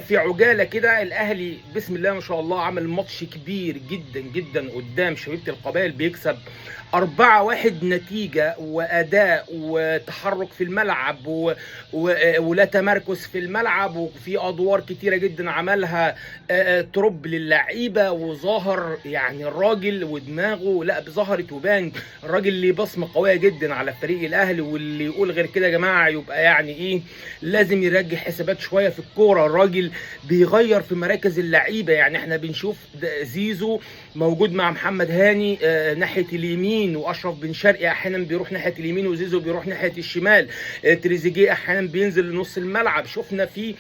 في عجاله كده الاهلي بسم الله ما شاء الله عمل ماتش كبير جدا جدا قدام شبيبه القبائل، بيكسب 4-1 نتيجة وأداء وتحرك في الملعب ولا تمركز في الملعب، وفي أدوار كتيرة جدا عملها ترب للعيبة، وظاهر يعني الراجل ودماغه لا ظهرت وبان الراجل ليه بصمة قوية جدا على فريق الأهلي. واللي يقول غير كده يا جماعة يبقى يعني إيه، لازم يرجع حسابات شوية في الكورة. الراجل بيغير في مراكز اللعيبة، يعني احنا بنشوف زيزو موجود مع محمد هاني ناحية اليمين، واشرف بن شرقي احيانا بيروح ناحيه اليمين وزيزو بيروح ناحيه الشمال، تريزيجيه احيانا بينزل لنص الملعب. شفنا في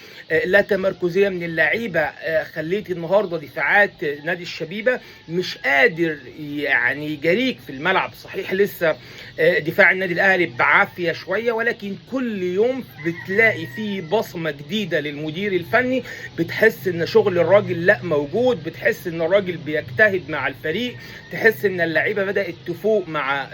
لا تمركزيه من اللعيبه. خليت النهارده دفاعات نادي الشبيبه مش قادر يعني يجاريك في الملعب. صحيح لسه دفاع النادي الاهلي بعافيه شويه، ولكن كل يوم بتلاقي فيه بصمه جديده للمدير الفني، بتحس ان شغل الراجل لا موجود، بتحس ان الراجل بيجتهد مع الفريق، تحس ان اللعيبه بدات تفوق مع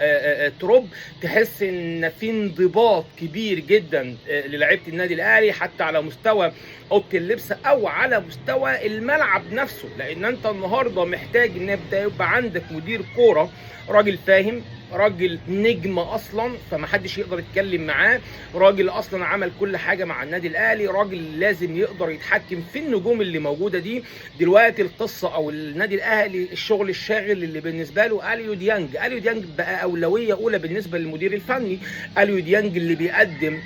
تروب، تحس ان في انضباط كبير جدا للاعيبه النادي الاهلي، حتى على مستوى اوضه اللبس او على مستوى الملعب نفسه. لان انت النهارده محتاج ان يبقى عندك مدير كوره راجل فاهم، راجل نجم اصلا فمحدش يقدر يتكلم معاه، راجل اصلا عمل كل حاجه مع النادي الاهلي، راجل لازم يقدر يتحكم في النجوم اللي موجوده دي. دلوقتي القصه او النادي الاهلي الشغل الشاغل اللي بالنسبه له اليو ديانج. اليو ديانج بقى اولويه اولى بالنسبه للمدير الفني. اليو ديانج اللي بيقدم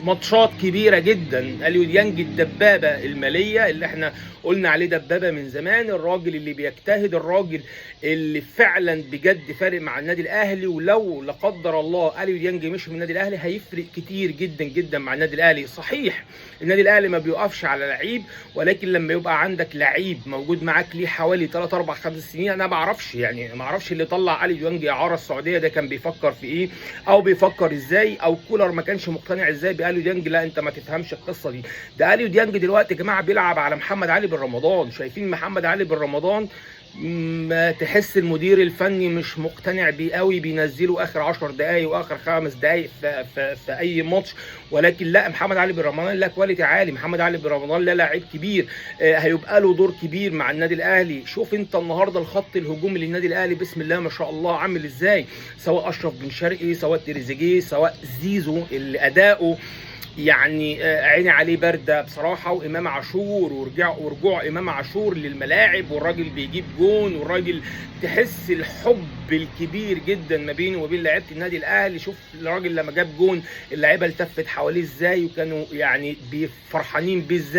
ماتشات كبيره جدا، اليو ديانج الدبابه الماليه اللي احنا قلنا عليه دبابه من زمان، الراجل اللي بيجتهد، الراجل اللي فعلا بجد فارق مع النادي الاهلي. ولو لا قدر الله اليو ديانج مشي من النادي الاهلي هيفرق كتير جدا جدا مع النادي الاهلي. صحيح النادي الاهلي ما بيوقفش على لعيب، ولكن لما يبقى عندك لعيب موجود معاك ليه حوالي 3 4 5 سنين، انا ما اعرفش يعني ما اعرفش اللي طلع اليو ديانج اعاره السعوديه ده كان بيفكر في ايه او بيفكر ازاي، او كولر ما كانش مقتنع ازاي باليو ديانج. لا انت ما تفهمش القصه دي. ده اليو ديانج دلوقتي يا جماعه بيلعب على محمد علي بن رمضان. شايفين محمد علي بن رمضان ما تحس المدير الفني مش مقتنع بيه قوي، بينزله اخر 10 دقائق واخر 5 دقائق في اي ماتش. ولكن لا، محمد علي بن رمضان لا كواليتي عالي، محمد علي بن رمضان لا لاعب كبير هيبقى له دور كبير مع النادي الاهلي. شوف انت النهارده الخط الهجومي للنادي الاهلي بسم الله ما شاء الله عامل ازاي، سواء اشرف بن شرقي سواء تريزيجيه سواء زيزو اللي اداؤه يعني عيني عليه بارده بصراحه، وامام عاشور ورجوع امام عاشور للملاعب، والراجل بيجيب جون، والراجل تحس الحب الكبير جدا ما بينه وبين لعيبه النادي الاهلي. شوف الراجل لما جاب جون اللعيبه التفت حواليه ازاي، وكانوا يعني فرحانين بيه ازاي.